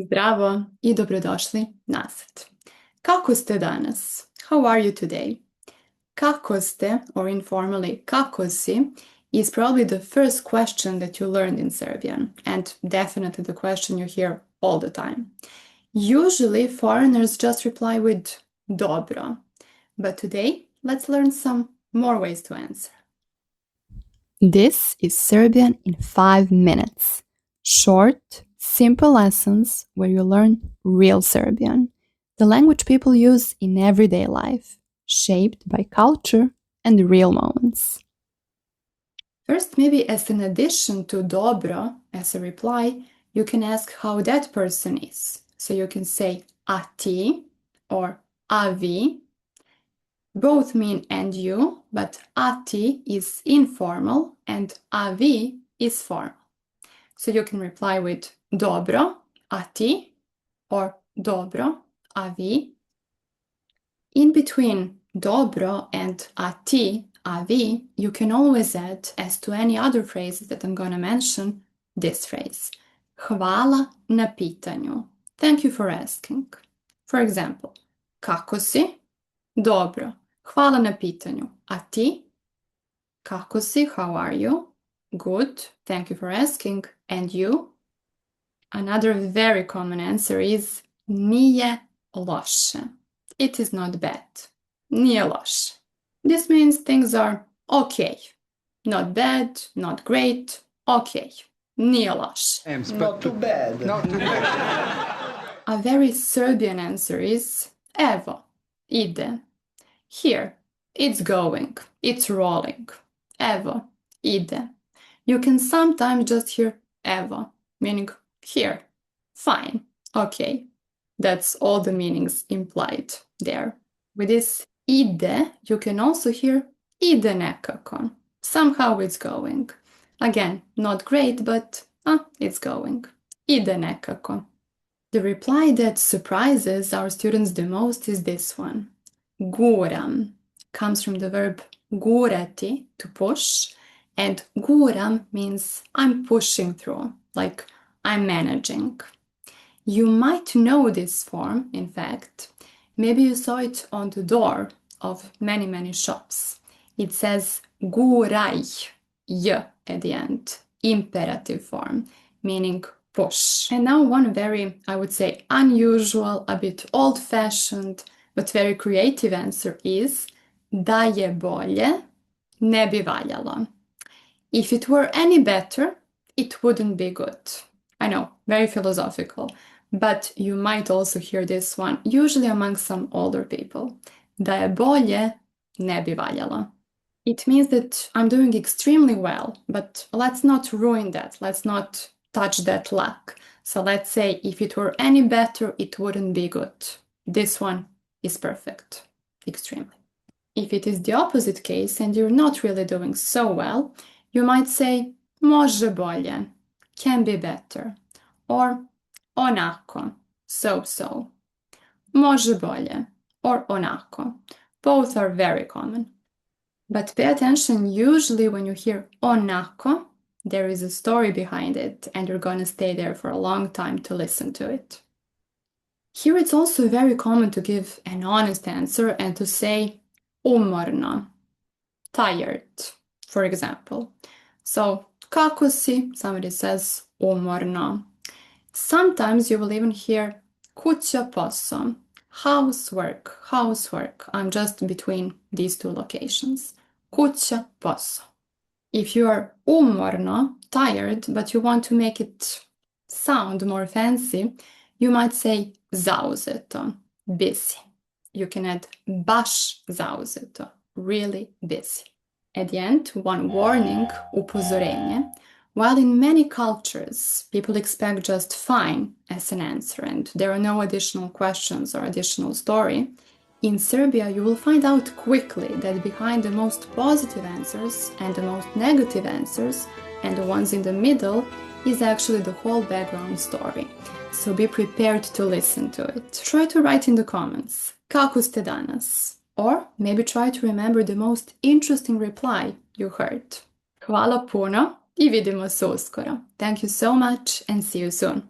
Zdravo I dobrodošli nazad. Kako ste danas? How are you today? Kako ste, or informally kako si, is probably the first question that you learned in Serbian, and definitely the question you hear all the time. Usually, foreigners just reply with Dobro, but today, let's learn some more ways to answer. This is Serbian in 5 minutes. Short, simple lessons where you learn real Serbian, the language people use in everyday life, shaped by culture and real moments. First, maybe as an addition to Dobro, as a reply, you can ask how that person is. So you can say a ti or a vi. Both mean and you, but a ti is informal and a vi is formal. So you can reply with Dobro, a ti, or Dobro, a vi. In between Dobro and a ti, a vi, you can always add, as to any other phrases that I'm going to mention, this phrase. Hvala na pitanju. Thank you for asking. For example, kako si? Dobro. Hvala na pitanju. A ti? Kako si? How are you? Good. Thank you for asking. And you? Another very common answer is Nije loše. It is not bad. Nije loše. This means things are okay. Not bad, not great, okay. Nije loše. Not too bad. Not too bad. A very Serbian answer is evo, ide. Here, it's going, it's rolling. Evo, ide. You can sometimes just hear evo, meaning here, fine, okay. That's all the meanings implied there. With this ide, you can also hear ide nekako. Somehow it's going. Again, not great, but it's going. Ide nekako. The reply that surprises our students the most is this one. Guram comes from the verb gurati, to push, and guram means I'm pushing through, like I'm managing. You might know this form, in fact. Maybe you saw it on the door of many shops. It says guraj, y at the end, imperative form, meaning push. And now one very, I would say, unusual, a bit old-fashioned, but very creative answer is da je bolje, ne bi valjalo. If it were any better, it wouldn't be good. I know, very philosophical, but you might also hear this one, usually among some older people. Da je bolje, ne bi valjalo. It means that I'm doing extremely well, but let's not ruin that. Let's not touch that luck. So let's say if it were any better, it wouldn't be good. This one is perfect, extremely. If it is the opposite case and you're not really doing so well, you might say može bolje, can be better, or onako, so. Može bolje, or onako. Both are very common. But pay attention, usually when you hear onako, there is a story behind it, and you're going to stay there for a long time to listen to it. Here it's also very common to give an honest answer and to say umorno, tired, for example. So, kako si? Somebody says umorno. Sometimes you will even hear kuća posao, housework. I'm just between these two locations. Kuća posao. If you are umorno, tired, but you want to make it sound more fancy, you might say zauzeto, busy. You can add baš zauzeto, really busy. At the end, one warning, upozorenje. While in many cultures, people expect just fine as an answer and there are no additional questions or additional story, in Serbia you will find out quickly that behind the most positive answers and the most negative answers and the ones in the middle is actually the whole background story. So be prepared to listen to it. Try to write in the comments, kako ste danas? Or maybe try to remember the most interesting reply you heard. Hvala puno I vidimo se uskoro. Thank you so much and see you soon.